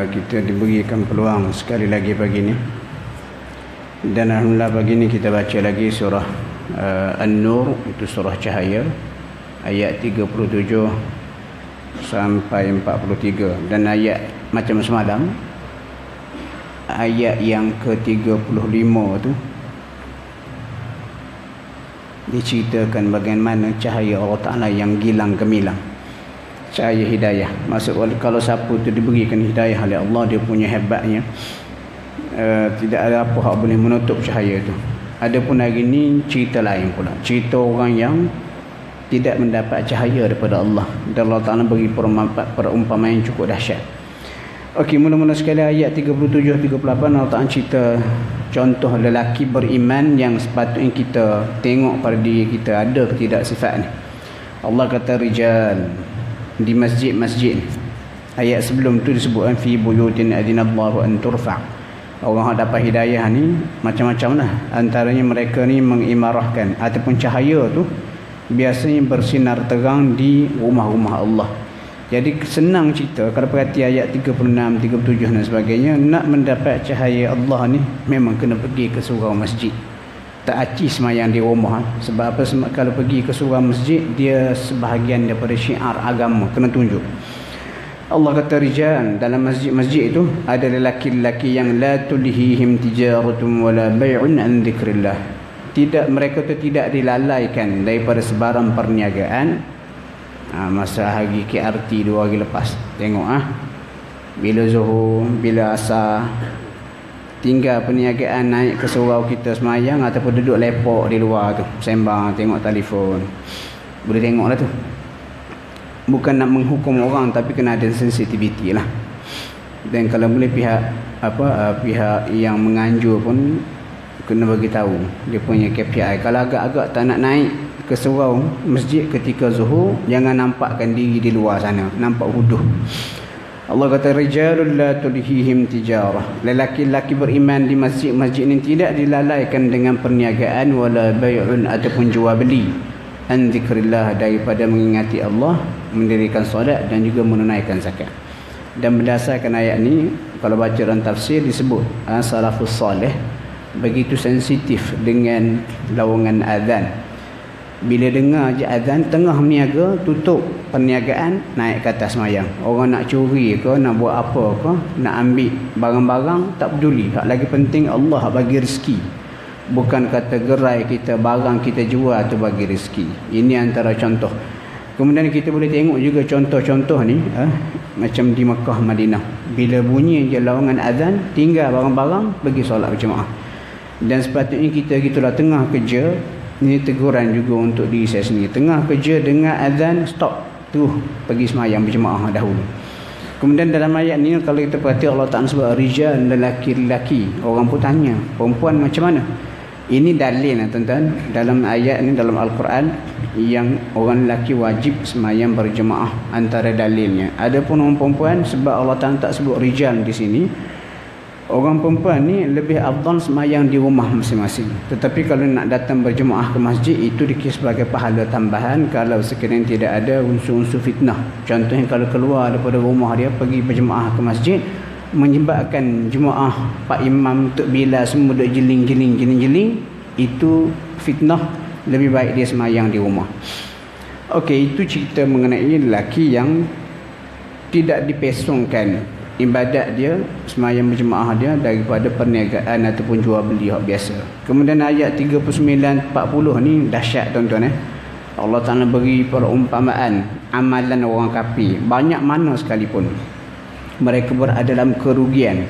kita diberikan peluang sekali lagi pagi ni. Dan alhamdulillah pagi ni kita baca lagi surah An-Nur, itu surah cahaya, ayat 37 sampai 43. Dan ayat macam semalam, ayat yang ke-35 tu, diceritakan bagaimana cahaya Allah Ta'ala yang gilang gemilang, cahaya hidayah. Maksud kalau siapa tu diberikan hidayah oleh Allah, dia punya hebatnya, tidak ada apa yang boleh menutup cahaya itu. Adapun hari ni cerita lain pula, cerita orang yang tidak mendapat cahaya daripada Allah, dan Allah Ta'ala beri perumpamaan yang cukup dahsyat. Okey, mula-mula sekali ayat 37-38 Allah Ta'ala cerita contoh lelaki beriman yang sepatutnya kita tengok pada diri kita ada ke tidak sifat ni. Allah kata rijal di masjid-masjid. Ayat sebelum tu disebutkan fi buyutin adinallahu an turfa'. Orang yang dapat hidayah ni macam-macam lah. Antaranya mereka ni mengimarahkan ataupun cahaya tu biasanya bersinar terang di rumah-rumah Allah. Jadi senang cerita kalau perhati ayat 36, 37 dan sebagainya, nak mendapat cahaya Allah ni memang kena pergi ke surau masjid. Tak aci semayang di rumah. Sebab apa? Sebab kalau pergi ke surau masjid, dia sebahagian daripada syiar agama, kena tunjuk. Allah kata rijal, dalam masjid-masjid itu ada lelaki-lelaki yang la tulhihim tijaratun wala bai'un an dzikrillah. Mereka tu tidak dilalaikan daripada sebarang perniagaan. Masa hari KRT 2 hari lepas, tengok bila Zuhur, bila Asar, tinggal perniagaan naik ke surau kita semayang ataupun duduk lepok di luar tu sembang tengok telefon. Boleh tengok lah tu. Bukan nak menghukum orang, tapi kena ada sensitiviti lah. Dan kalau boleh pihak yang menganjur pun kena bagi tahu dia punya KPI. Kalau agak-agak tak nak naik ke surau masjid ketika zuhur, jangan nampakkan diri di luar sana, nampak huduh. Allah kata rijalul la tulhihim tijarah, lelaki-lelaki beriman di masjid-masjid ini tidak dilalaikan dengan perniagaan wala bai'un ataupun jual beli an zikrillah, daripada mengingati Allah, mendirikan solat dan juga menunaikan zakat. Dan berdasarkan ayat ni, kalau baca dalam tafsir disebut salafus salih begitu sensitif dengan lawangan azan. Bila dengar je azan, tengah berniaga, tutup perniagaan, naik ke atas semayang. Orang nak curi ke, nak buat apa ke, nak ambil barang-barang, tak peduli. Hak lagi penting Allah bagi rezeki. Bukan kata gerai kita, barang kita jual tu bagi rezeki. Ini antara contoh. Kemudian kita boleh tengok juga contoh-contoh ni macam di Mekah, Madinah. Bila bunyi je lawangan azan, tinggal barang-barang, pergi solat berjemaah. Dan sepatutnya kita gitulah, tengah kerja. Ini teguran juga untuk diri saya sendiri. Tengah kerja dengar azan, stop, terus pergi semayang berjemaah dahulu. Kemudian dalam ayat ni kalau kita perhati, Allah Ta'ala sebut rijal, lelaki-lelaki. Orang pun tanya, perempuan macam mana? Ini dalil tuan-tuan, dalam ayat ni dalam Al-Quran yang orang lelaki wajib semayang berjemaah, antara dalilnya. Adapun orang perempuan, sebab Allah Ta'ala tak sebut rijal di sini, orang perempuan ni lebih afdal semayang di rumah masing-masing. Tetapi kalau nak datang berjemaah ke masjid, itu dikira sebagai pahala tambahan kalau sekiranya tidak ada unsur-unsur fitnah. Contohnya kalau keluar daripada rumah dia pergi berjemaah ke masjid, menyebabkan jemaah pak imam tuk bila semua duk jeling-jeling, itu fitnah. Lebih baik dia semayang di rumah. Okey, itu cerita mengenai lelaki yang tidak dipesongkan ibadat dia, semayang berjemaah dia daripada perniagaan ataupun jual beli hak biasa. Kemudian ayat 39-40 ni dahsyat tuan-tuan. Allah Ta'ala beri perumpamaan amalan orang kafir, banyak mana sekalipun mereka berada dalam kerugian.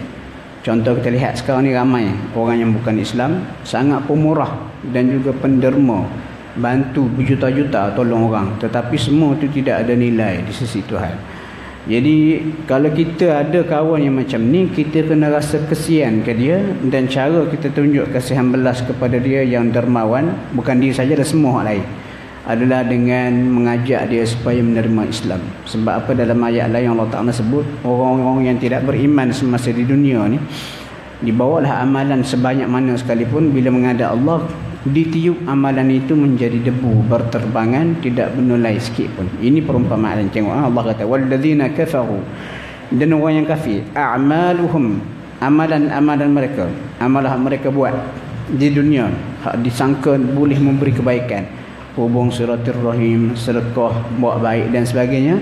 Contoh kita lihat sekarang ni, ramai orang yang bukan Islam sangat pemurah dan juga penderma, bantu berjuta-juta tolong orang, tetapi semua itu tidak ada nilai di sisi Tuhan. Jadi kalau kita ada kawan yang macam ni, kita kena rasa kesian ke dia, dan cara kita tunjuk kasihan belas kepada dia yang dermawan, bukan dia saja, ada semua orang lain, adalah dengan mengajak dia supaya menerima Islam. Sebab apa? Dalam ayat lain Allah Ta'ala sebut orang-orang yang tidak beriman semasa di dunia ni, dibawalah amalan sebanyak mana sekalipun, bila menghadap Allah ditiup amalan itu menjadi debu berterbangan, tidak bernilai sikit pun. Ini perumpamaan. Tengok Allah kata walladzina kafaru, dan orang yang kafir, a'maluhum, amalan-amalan mereka, amalan mereka buat di dunia disangka boleh memberi kebaikan, hubung silaturahim, sedekah, buat baik dan sebagainya,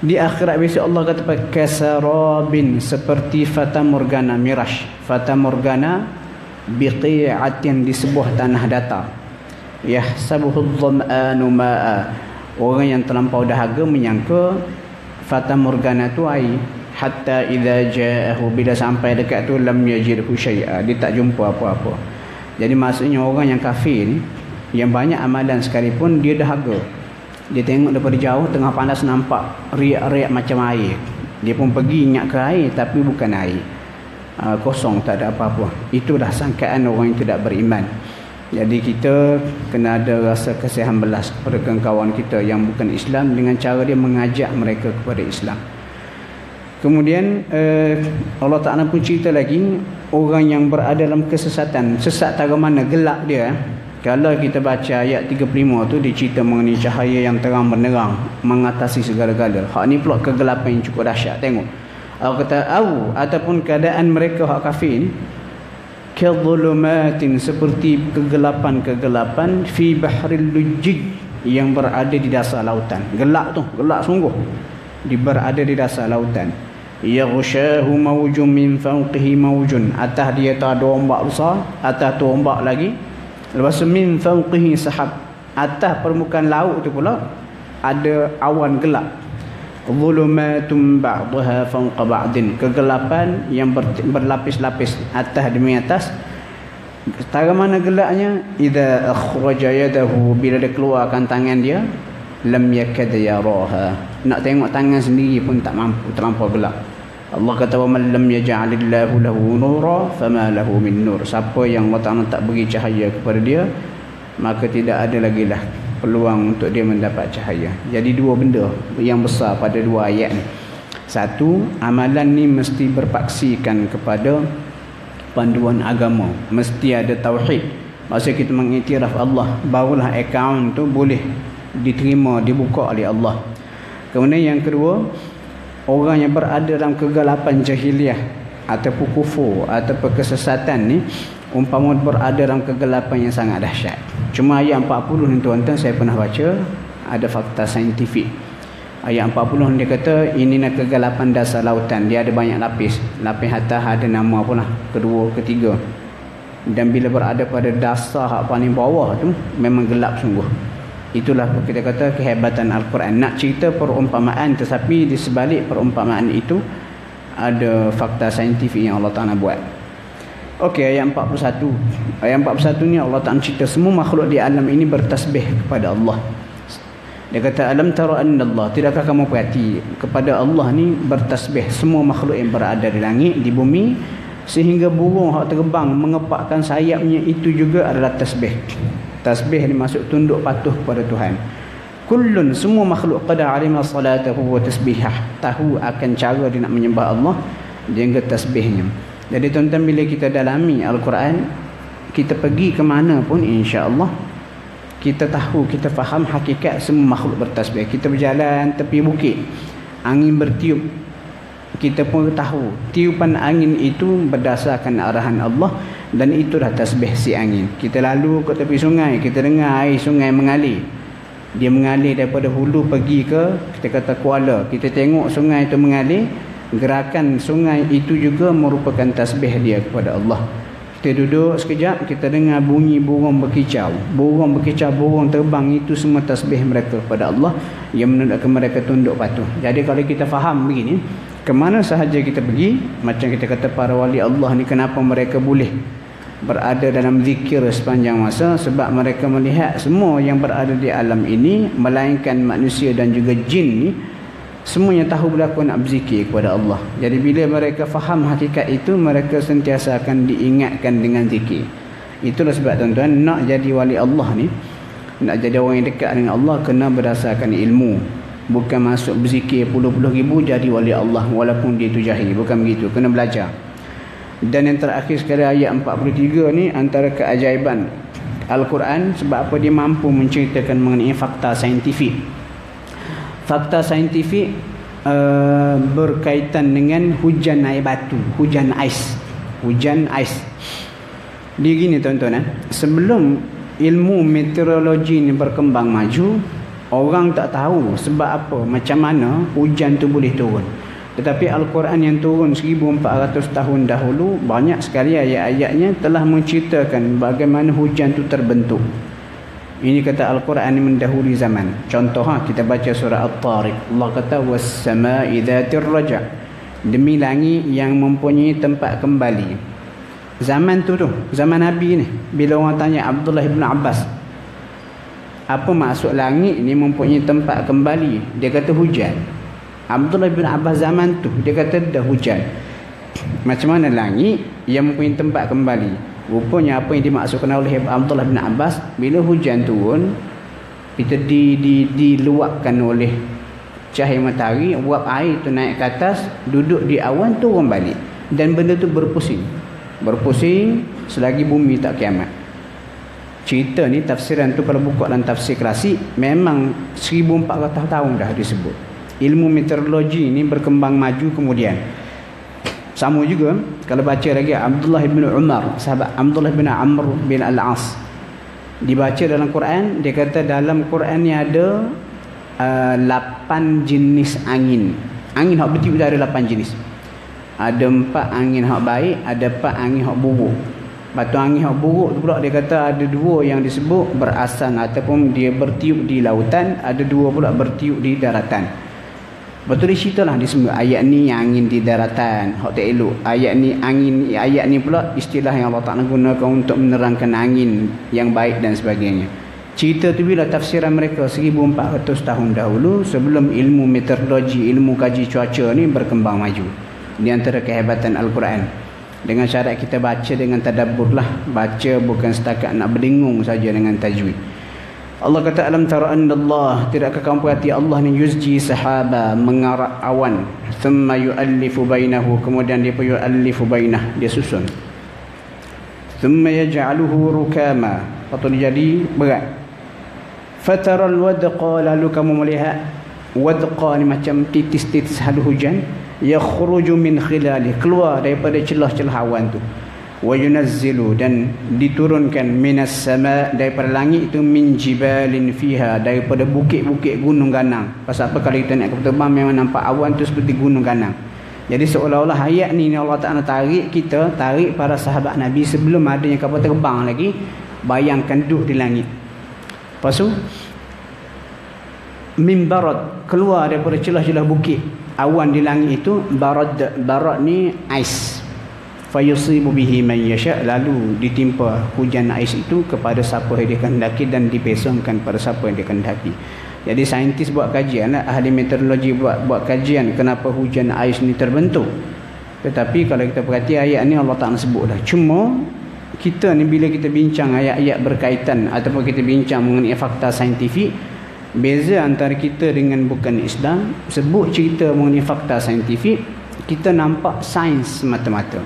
di akhirat besok Allah kata kasarabin, seperti fata morgana, miraj, fata morgana biqi'atin, di sebuah tanah datar. yahsabuhu dhama'anu ma'a. Orang yang terlampau dahaga menyangka fata morgana tu air. Hatta idza ja'ahu, bila sampai dekat tu lam yajidhu syai'a, dia tak jumpa apa-apa. Jadi maksudnya orang yang kafir ni, yang banyak amalan sekalipun, dia dahaga. Dia tengok daripada jauh tengah panas nampak riak-riak macam air. Dia pun pergi ingat ke air tapi bukan air. Kosong, tak ada apa-apa. Itulah sangkaan orang yang tidak beriman. Jadi kita kena ada rasa kasihan belas kepada kawan kita yang bukan Islam dengan cara dia mengajak mereka kepada Islam. Kemudian Allah Ta'ala pun cerita lagi orang yang berada dalam kesesatan. Sesat tara mana, gelap dia. Kalau kita baca ayat 35 tu, dia cerita mengenai cahaya yang terang benderang mengatasi segala-gala. Hak ni pula kegelapan yang cukup dahsyat. Tengok, Allah kata ataupun keadaan mereka hak kafir ni, kadhulumatin, seperti kegelapan-kegelapan, fi bahril lujjij, yang berada di dasar lautan. Gelap tu, gelap sungguh, dia berada di dasar lautan. Yaghshahu mawjun min fawqihi mawjun, atas dia tu ada ombak besar, atas tu ombak lagi. Lepas tu min fawqihi sahab, atas permukaan laut tu pula ada awan gelap. Dhulumatun ba'daha fawqa ba'din, kegelapan yang berlapis-lapis, atas demi atas. Setara mana gelapnya? Idza akhraja yadahu, bila dia keluarkan tangan dia, lam yakad yaraha, nak tengok tangan sendiri pun tak mampu, terlampau gelap. Allah kata wa man lam yaj'alillahu lahu nura fama lahu min nur, siapa yang Allah Ta'ala tak beri cahaya kepada dia, maka tidak ada lagi lah peluang untuk dia mendapat cahaya. Jadi dua benda yang besar pada dua ayat ni. Satu, amalan ni mesti berpaksikan kepada panduan agama, mesti ada tauhid. Maksudnya kita mengiktiraf Allah, barulah akaun tu boleh diterima, dibuka oleh Allah. Kemudian yang kedua, orang yang berada dalam kegelapan jahiliah ataupun kufur ataupun kesesatan ni, umpama berada dalam kegelapan yang sangat dahsyat. Cuma ayat 40 ni tuan-tuan, saya pernah baca, ada fakta saintifik. Ayat 40 dia kata ini nak kegelapan dasar lautan, dia ada banyak lapis. Lapis atas ada nama apalah, kedua, ketiga. Dan bila berada pada dasar hak paling bawah tu, memang gelap sungguh. Itulah kita kata kehebatan Al-Quran. Nak cerita perumpamaan, tetapi di sebalik perumpamaan itu ada fakta saintifik yang Allah Ta'ala buat. Okey, ayat 41. Ayat 41 ni Allah Ta'ala cerita semua makhluk di alam ini bertasbih kepada Allah. Dia kata, alam tara anna Allah, tidakkah kamu perhati kepada Allah ni bertasbih semua makhluk yang berada di langit, di bumi, sehingga burung hak terbang mengepakkan sayapnya itu juga adalah tasbih. Tasbih ni maksud tunduk patuh kepada Tuhan. Kullun, semua makhluk qad alima salatahu wa tasbihah, tahu akan cara dia nak menyembah Allah dan juga tasbihnya. Jadi tuan-tuan, bila kita dalami Al-Quran, kita pergi ke mana pun insya-Allah kita tahu, kita faham hakikat semua makhluk bertasbih. Kita berjalan tepi bukit, angin bertiup, kita pun tahu tiupan angin itu berdasarkan arahan Allah, dan itulah tasbih si angin. Kita lalu ke tepi sungai, kita dengar air sungai mengalir. Dia mengalir daripada hulu pergi ke, kita kata kuala. Kita tengok sungai itu mengalir, gerakan sungai itu juga merupakan tasbih dia kepada Allah. Kita duduk sekejap, kita dengar bunyi burung berkicau. Burung berkicau, burung terbang, itu semua tasbih mereka kepada Allah yang menunjukkan mereka tunduk patuh. Jadi kalau kita faham begini, kemana sahaja kita pergi, macam kita kata para wali Allah ni, kenapa mereka boleh berada dalam zikir sepanjang masa? Sebab mereka melihat semua yang berada di alam ini, melainkan manusia dan juga jin ni, semuanya tahu berlaku nak berzikir kepada Allah. Jadi bila mereka faham hakikat itu, mereka sentiasa akan diingatkan dengan zikir. Itulah sebab tuan-tuan, nak jadi wali Allah ni, nak jadi orang yang dekat dengan Allah, kena berdasarkan ilmu. Bukan masuk berzikir puluh-puluh ribu jadi wali Allah walaupun dia itu jahil. Bukan begitu, kena belajar. Dan yang terakhir sekali, ayat 43 ni antara keajaiban Al-Quran. Sebab apa? Dia mampu menceritakan mengenai fakta saintifik. Fakta saintifik berkaitan dengan hujan air batu, hujan ais. Hujan ais. Dia gini tuan-tuan, sebelum ilmu meteorologi ni berkembang maju, orang tak tahu sebab apa, macam mana hujan tu boleh turun. Tetapi Al-Quran yang turun 1400 tahun dahulu, banyak sekali ayat-ayatnya telah menceritakan bagaimana hujan tu terbentuk. Ini kata Al-Quran ini mendahului zaman. Contoh kita baca surah At-Tariq. Allah kata was-sama'i dzatir raja'. Demi langit yang mempunyai tempat kembali. Zaman tu zaman Nabi ni. Bila orang tanya Abdullah bin Abbas, apa maksud langit ni mempunyai tempat kembali? Dia kata hujan. Abdullah bin Abbas zaman tu dia kata dah hujan. Macam mana langit yang mempunyai tempat kembali? Rupanya apa yang dimaksudkan oleh Abdullah bin Abbas, bila hujan turun, kita diluapkan oleh cahaya matahari, uap air tu naik ke atas, duduk di awan, turun balik, dan benda tu berpusing selagi bumi tak kiamat. Cerita ni, tafsiran tu kalau buka dalam tafsir klasik, memang 1400 tahun dah disebut. Ilmu meteorologi ni berkembang maju kemudian. Sama juga kalau baca lagi Abdullah bin Umar, sahabat Abdullah bin Amr bin Al-As, dibaca dalam Quran, dia kata dalam Quran ni ada 8 jenis angin. Angin hak bertiup ada 8 jenis. Ada 4 angin hak baik, ada 4 angin hak buruk. Batu angin hak buruk tu pula dia kata ada 2 yang disebut berasal ataupun dia bertiup di lautan, ada 2 pula bertiup di daratan. Betul dia ceritalah dia semua. Ayat ni yang angin di daratan, hak tak elok. Ayat ni pula istilah yang Allah Ta'ala gunakan untuk menerangkan angin yang baik dan sebagainya. Cerita tu bila tafsiran mereka 1400 tahun dahulu, sebelum ilmu meteorologi, ilmu kaji cuaca ni berkembang maju. Di antara kehebatan Al-Quran. Dengan syarat kita baca dengan tadabbur lah. Baca bukan setakat nak berdengung saja dengan tajwid. Allah kata alam tara anna Allah, tidakkah kamu perhati Allah ni yuzji sahaba, mengarak awan, thumma yu'allifu bainahu, kemudian dia yu'allifu bainah, dia susun, thumma yaj'aluhu rukama, atau dia jadi berat. Fataral wadqa, lalu kamu melihat wadqa ni macam titis-titis hadu hujan, yakhruju min khilali, keluar daripada celah-celah awan tu. Wa yunazzilu, dan diturunkan minas sama, daripada langit itu, min jibalin fiha, daripada bukit-bukit gunung ganang. Pasal apa, kalau kita nak terbang memang nampak awan tu seperti gunung ganang. Jadi seolah-olah ayat ni Allah Ta'ala tarik kita, tarik para sahabat Nabi sebelum adanya kapal terbang lagi. Bayangkan duduk di langit. Lepas tu min barad, keluar daripada celah-celah bukit awan di langit itu. Barad ni ais. Fayusibu bihi man yasha, lalu ditimpa hujan ais itu kepada siapa yang dia kehendaki dan dipesongkan pada siapa yang dia kehendaki. Jadi saintis buat kajian, ahli meteorologi buat kajian kenapa hujan ais ni terbentuk. Tetapi kalau kita perhati ayat ni Allah Ta'ala sebut dah. Cuma kita ni bila kita bincang ayat-ayat berkaitan ataupun kita bincang mengenai fakta saintifik, beza antara kita dengan bukan Islam, sebut cerita mengenai fakta saintifik, kita nampak sains semata-mata.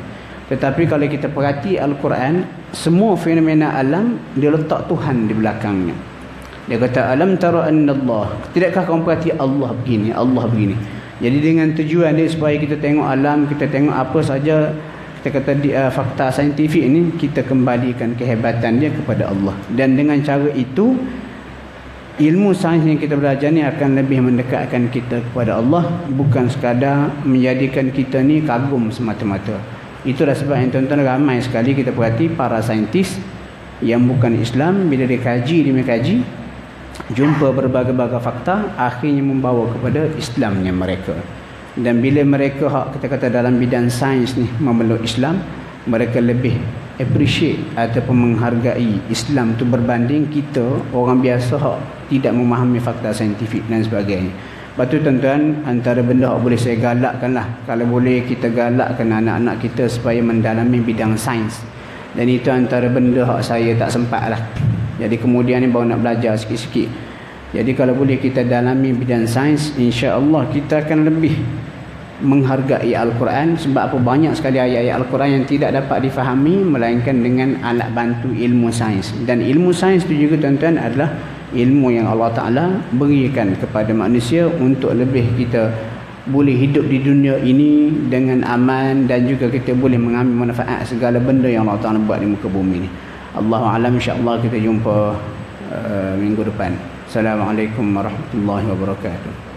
Tetapi kalau kita perhati Al-Quran, semua fenomena alam dia letak Tuhan di belakangnya. Dia kata alam tara anna Allah, tidakkah kamu perhati Allah begini, Allah begini. Jadi dengan tujuan dia supaya kita tengok alam, kita tengok apa saja, kita kata fakta saintifik ini, kita kembalikan kehebatan dia kepada Allah. Dan dengan cara itu, ilmu sains yang kita belajar ni akan lebih mendekatkan kita kepada Allah, bukan sekadar menjadikan kita ni kagum semata-mata. Itulah sebab yang tuan-tuan ramai sekali kita perhati para saintis yang bukan Islam, bila dia kaji, jumpa berbagai-bagai fakta, akhirnya membawa kepada Islamnya mereka. Dan bila mereka kita kata dalam bidang sains ni memeluk Islam, mereka lebih appreciate ataupun menghargai Islam tu berbanding kita orang biasa tidak memahami fakta saintifik dan sebagainya. Lepas tu tuan-tuan, antara benda yang boleh saya galakkan lah, kalau boleh kita galakkan anak-anak kita supaya mendalami bidang sains. Dan itu antara benda yang saya tak sempat lah. Jadi kemudian ni baru nak belajar sikit-sikit. Jadi kalau boleh kita dalami bidang sains, insya-Allah kita akan lebih menghargai Al-Quran. Sebab apa, banyak sekali ayat-ayat Al-Quran yang tidak dapat difahami melainkan dengan alat bantu ilmu sains. Dan ilmu sains itu juga tuan-tuan adalah ilmu yang Allah Ta'ala berikan kepada manusia untuk lebih kita boleh hidup di dunia ini dengan aman, dan juga kita boleh mengambil manfaat segala benda yang Allah Ta'ala buat di muka bumi ni. Allahu a'lam, insya-Allah kita jumpa minggu depan. Assalamualaikum warahmatullahi wabarakatuh.